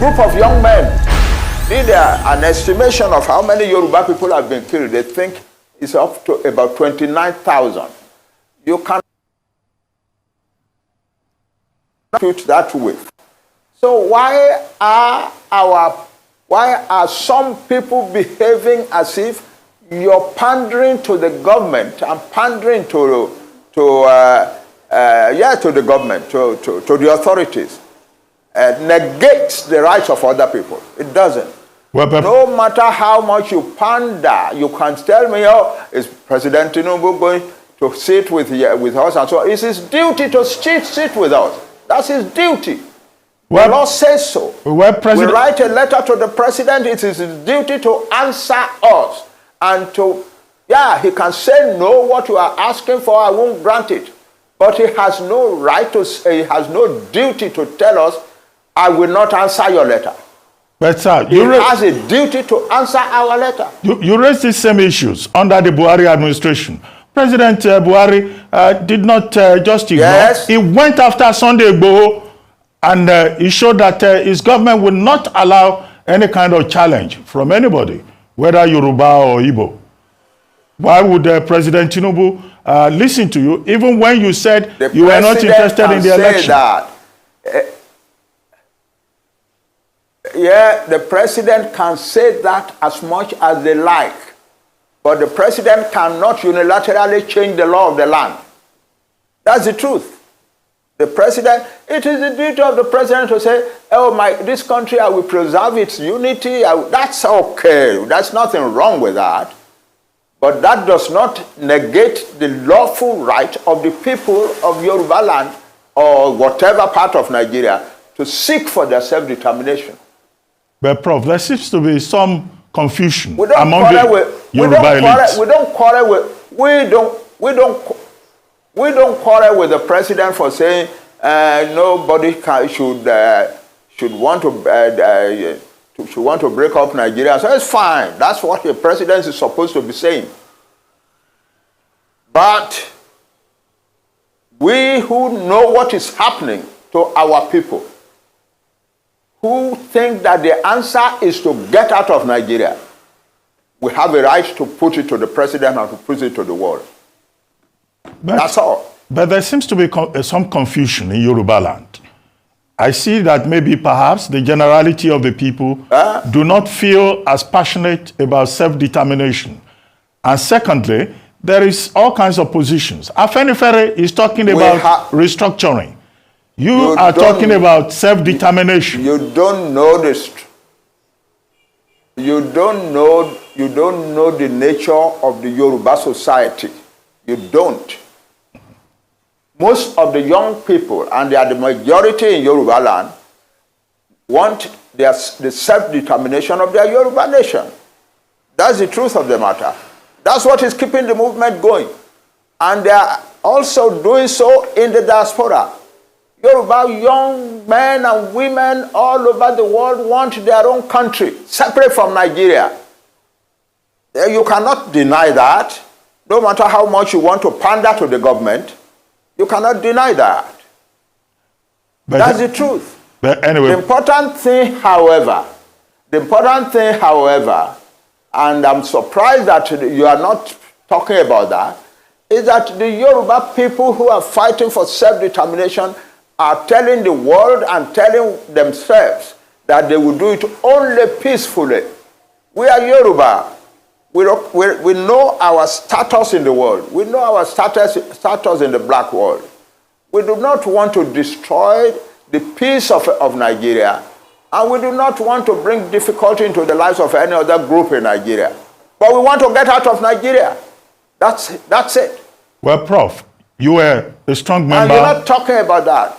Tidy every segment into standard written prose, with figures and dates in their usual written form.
group of young men did an estimation of how many Yoruba people have been killed. They think it's up to about 29,000. You can't put that way. So why are some people behaving as if you're pandering to the government and pandering to the government, to the authorities? Negates the rights of other people. It doesn't. Well, no matter how much you pander, you can tell me, oh, is President Tinubu going to sit with us and so on? It's his duty to sit with us. That's his duty. Well, the law says so. Well, we write a letter to the president. It is his duty to answer us. And to, he can say, no, what you are asking for, I won't grant it. But he has no right to say, he has no duty to tell us, I will not answer your letter. But sir, he has a duty to answer our letter. You raised these same issues under the Buhari administration. President Buhari did not just ignore. Yes. He went after Sunday Igboho and he showed that his government will not allow any kind of challenge from anybody, whether Yoruba or Igbo. Why would President Tinubu listen to you, even when you said you were not interested in the election? That, the president can say that as much as they like, but the president cannot unilaterally change the law of the land. That's the truth. The president, it is the duty of the president to say, oh, this country, I will preserve its unity. That's okay. There's nothing wrong with that. But that does not negate the lawful right of the people of Yoruba land or whatever part of Nigeria to seek for their self-determination. But Prof, there seems to be some confusion among the Yoruba elites. We don't quarrel with the president for saying nobody should want to break up Nigeria. So it's fine. That's what the president is supposed to be saying. But we who know what is happening to our people, who think that the answer is to get out of Nigeria, we have a right to put it to the president and to put it to the world. That's all. But there seems to be some confusion in Yoruba land. I see that maybe perhaps the generality of the people do not feel as passionate about self-determination. And secondly, there is all kinds of positions. Afenifere is talking about restructuring. You are talking about self-determination. You don't know this. You don't know the nature of the Yoruba society. You don't. Most of the young people, and they are the majority in Yoruba land, want the self-determination of their Yoruba nation. That's the truth of the matter. That's what is keeping the movement going. And they are also doing so in the diaspora. Yoruba young men and women all over the world want their own country, separate from Nigeria. You cannot deny that. No matter how much you want to pander to the government, you cannot deny that. But that's the truth. But anyway, the important thing, however, and I'm surprised that you are not talking about that, is that the Yoruba people who are fighting for self-determination are telling the world and telling themselves that they will do it only peacefully. We are Yoruba. We know our status in the world. We know our status in the black world. We do not want to destroy the peace of Nigeria, and we do not want to bring difficulty into the lives of any other group in Nigeria. But we want to get out of Nigeria. That's it. Well, Prof, you were a strong member. And you're not talking about that.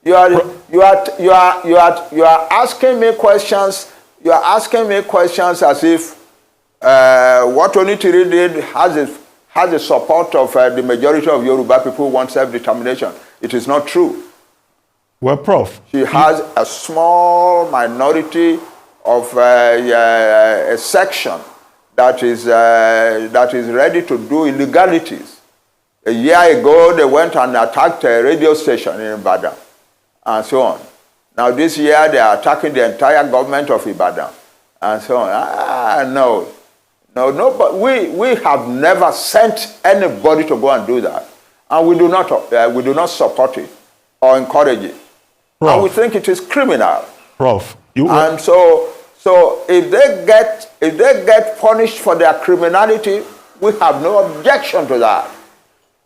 You are asking me questions. You are asking me questions as if what Onitiri did has the support of the majority of Yoruba people who want self-determination. It is not true. Well, Prof, she has a small minority of a section that is ready to do illegalities. A year ago, they went and attacked a radio station in Ibadan, and so on. Now this year they are attacking the entire government of Ibadan and so on. No. But we have never sent anybody to go and do that. And we do not support it or encourage it. Prof, and we think it is criminal. Prof, and so if they get punished for their criminality, we have no objection to that.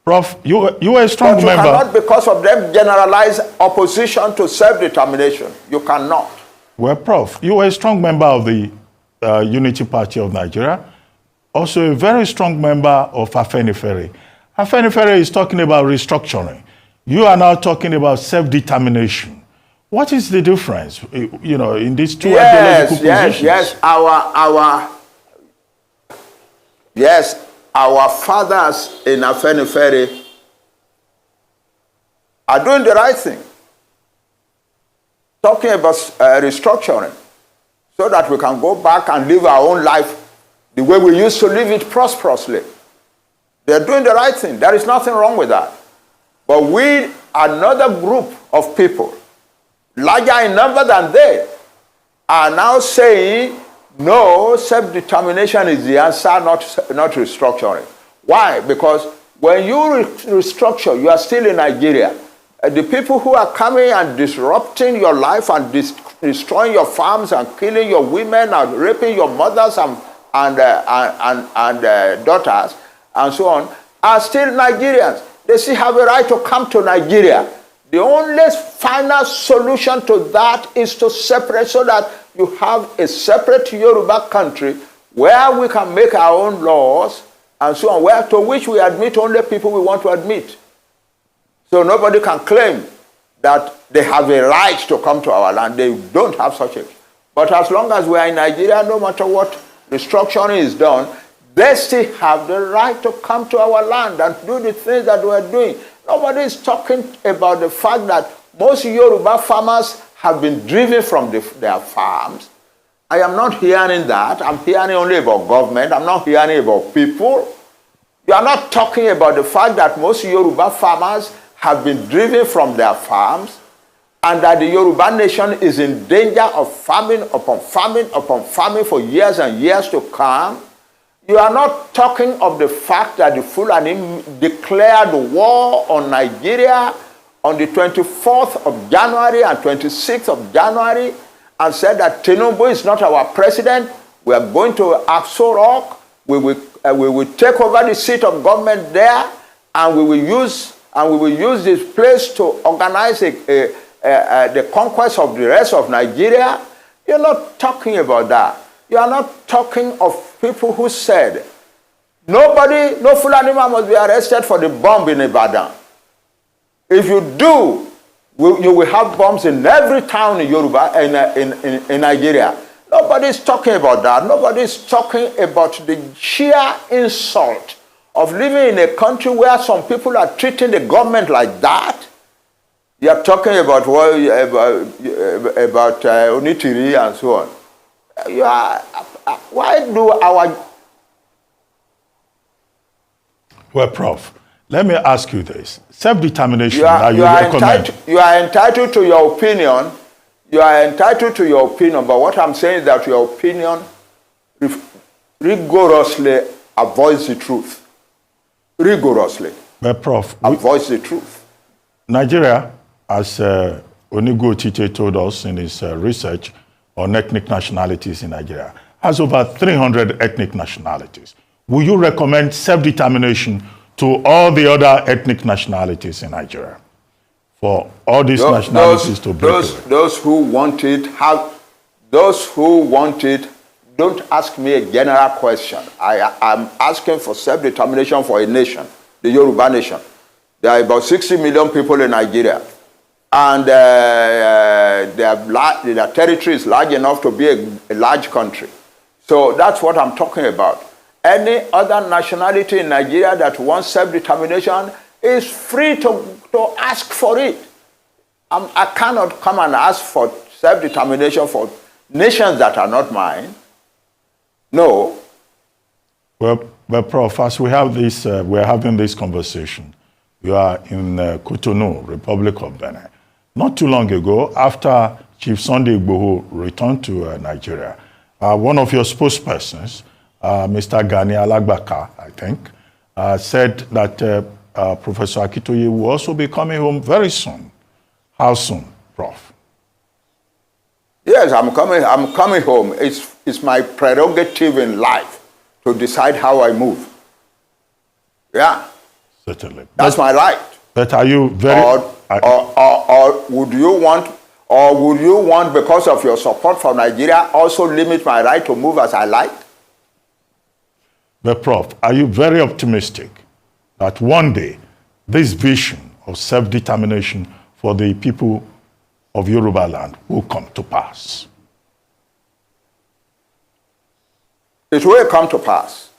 Prof, you are a strong member. You cannot, because of them, generalize opposition to self-determination. You cannot. Well, Prof, you are a strong member of the Unity Party of Nigeria, also a very strong member of Afenifere. Afenifere is talking about restructuring. You are now talking about self-determination. What is the difference, in these two ideological positions? Our fathers in Afenifere are doing the right thing, talking about restructuring, so that we can go back and live our own life the way we used to live it prosperously. They're doing the right thing. There is nothing wrong with that. But we, another group of people, larger in number than they, are now saying, no, self-determination is the answer, not restructuring. Why? Because when you restructure, you are still in Nigeria. The people who are coming and disrupting your life and destroying your farms and killing your women and raping your mothers and daughters and so on are still Nigerians. They still have a right to come to Nigeria. The only final solution to that is to separate, so that you have a separate Yoruba country where we can make our own laws and so on, to which we admit only people we want to admit. So nobody can claim that they have a right to come to our land. They don't have such a. But as long as we are in Nigeria, no matter what restructuring is done, they still have the right to come to our land and do the things that we are doing. Nobody is talking about the fact that most Yoruba farmers have been driven from their farms. I am not hearing that. I'm hearing only about government. I'm not hearing about people. You are not talking about the fact that most Yoruba farmers have been driven from their farms, and that the Yoruba nation is in danger of famine upon famine upon famine for years and years to come. You are not talking of the fact that the Fulani declared war on Nigeria on the 24th of January and 26th of January and said that Tinubu is not our president. We are going to Aso Rock. We will take over the seat of government there, and we will use this place to organize the conquest of the rest of Nigeria. You're not talking about that. You are not talking of people who said, no Fulani man must be arrested for the bomb in Ibadan. If you do, you will have bombs in every town in Yoruba, in Nigeria. Nobody is talking about that. Nobody is talking about the sheer insult of living in a country where some people are treating the government like that. You are talking about Onitiri and so on. Why do our... Well, Prof, let me ask you this. Self-determination, you are entitled to your opinion. You are entitled to your opinion, but what I'm saying is that your opinion rigorously avoids the truth. Rigorously. Well, Prof, avoids the truth. Nigeria, as Onigo Chiche told us in his research on ethnic nationalities in Nigeria, has over 300 ethnic nationalities. Will you recommend self-determination to all the other ethnic nationalities in Nigeria? For all these nationalities to break away? Those who want it, don't ask me a general question. I'm asking for self-determination for a nation, the Yoruba nation. There are about 60 million people in Nigeria. And their territory is large enough to be a large country. So that's what I'm talking about. Any other nationality in Nigeria that wants self-determination is free to ask for it. I cannot come and ask for self-determination for nations that are not mine. No. Well, Prof, as we have this, we're having this conversation. You are in Cotonou, Republic of Benin. not too long ago, after Chief Sunday Igboho returned to Nigeria, one of your spokespersons, Mr. Gani Alagbaka, I think, said that Professor Akintoye will also be coming home very soon. How soon, Prof? Yes, I'm coming home. It's my prerogative in life to decide how I move. Yeah. Certainly. That's my right. But are you very... Or would you want, because of your support for Nigeria, also limit my right to move as I like? But Prof, are you very optimistic that one day this vision of self-determination for the people of Yoruba land will come to pass? It will come to pass.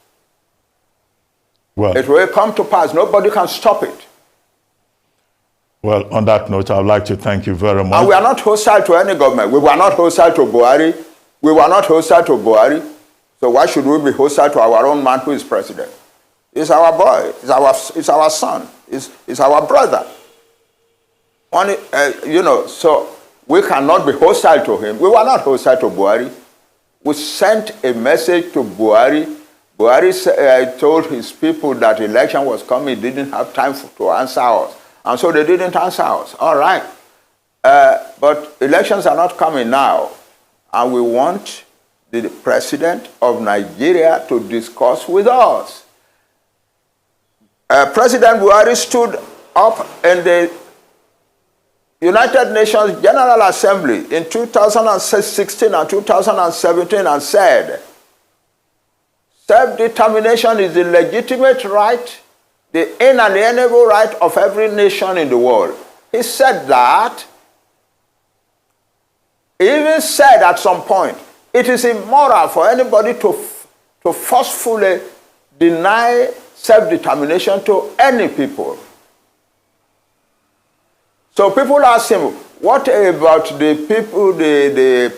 Well, it will come to pass. Nobody can stop it. Well, on that note, I would like to thank you very much. And we are not hostile to any government. We were not hostile to Buhari. We were not hostile to Buhari. So why should we be hostile to our own man who is president? He's our boy. It's our son. It's our brother. So we cannot be hostile to him. We were not hostile to Buhari. We sent a message to Buhari. Buhari told his people that election was coming. He didn't have time to answer us. And so they didn't answer us. All right. But elections are not coming now. And we want the president of Nigeria to discuss with us. President Buhari stood up in the United Nations General Assembly in 2016 and 2017 and said, self-determination is the legitimate right, the inalienable right of every nation in the world. He said that. He even said at some point, it is immoral for anybody to forcefully deny self-determination to any people. So people ask him, what about the people, the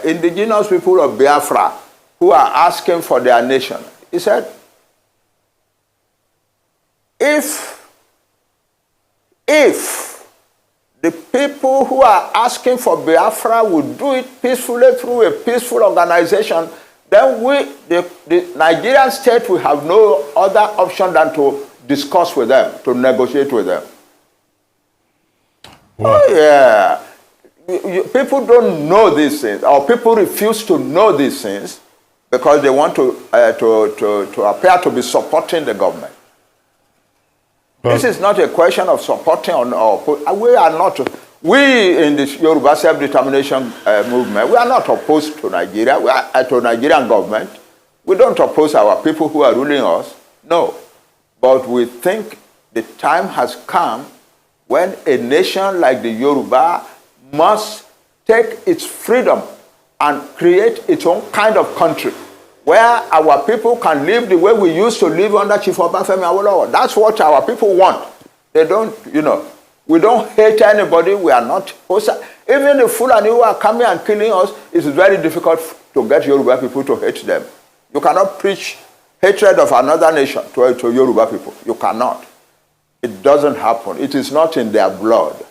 indigenous people of Biafra who are asking for their nation? He said, if the people who are asking for Biafra would do it peacefully through a peaceful organization, then the Nigerian state will have no other option than to discuss with them, to negotiate with them. Wow. Oh, yeah. People don't know these things, or people refuse to know these things because they want to appear to be supporting the government. Well, this is not a question of supporting or we are not. We in the Yoruba self-determination movement, we are not opposed to Nigeria. We are to Nigerian government. We don't oppose our people who are ruling us. No, but we think the time has come when a nation like the Yoruba must take its freedom and create its own kind of country where our people can live the way we used to live under Chief Obafemi Awolowo. That's what our people want. They don't, we don't hate anybody. We are not hostile. Even the Fulani who are coming and killing us, it's very difficult to get Yoruba people to hate them. You cannot preach hatred of another nation to Yoruba people. You cannot. It doesn't happen. It is not in their blood.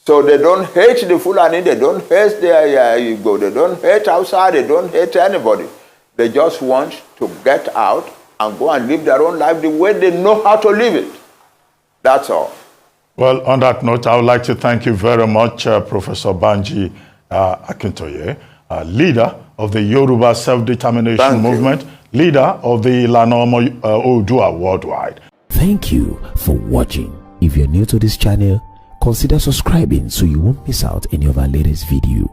So they don't hate the Fulani, they don't hate the Igbo, they don't hate outside, they don't hate anybody. They just want to get out and go and live their own life the way they know how to live it. That's all. Well, on that note, I would like to thank you very much, Professor Banji Akintoye, leader of the Yoruba Self-Determination Movement, leader of the Ilana Oodua Worldwide. Thank you for watching. If you're new to this channel, consider subscribing so you won't miss out any of our latest videos.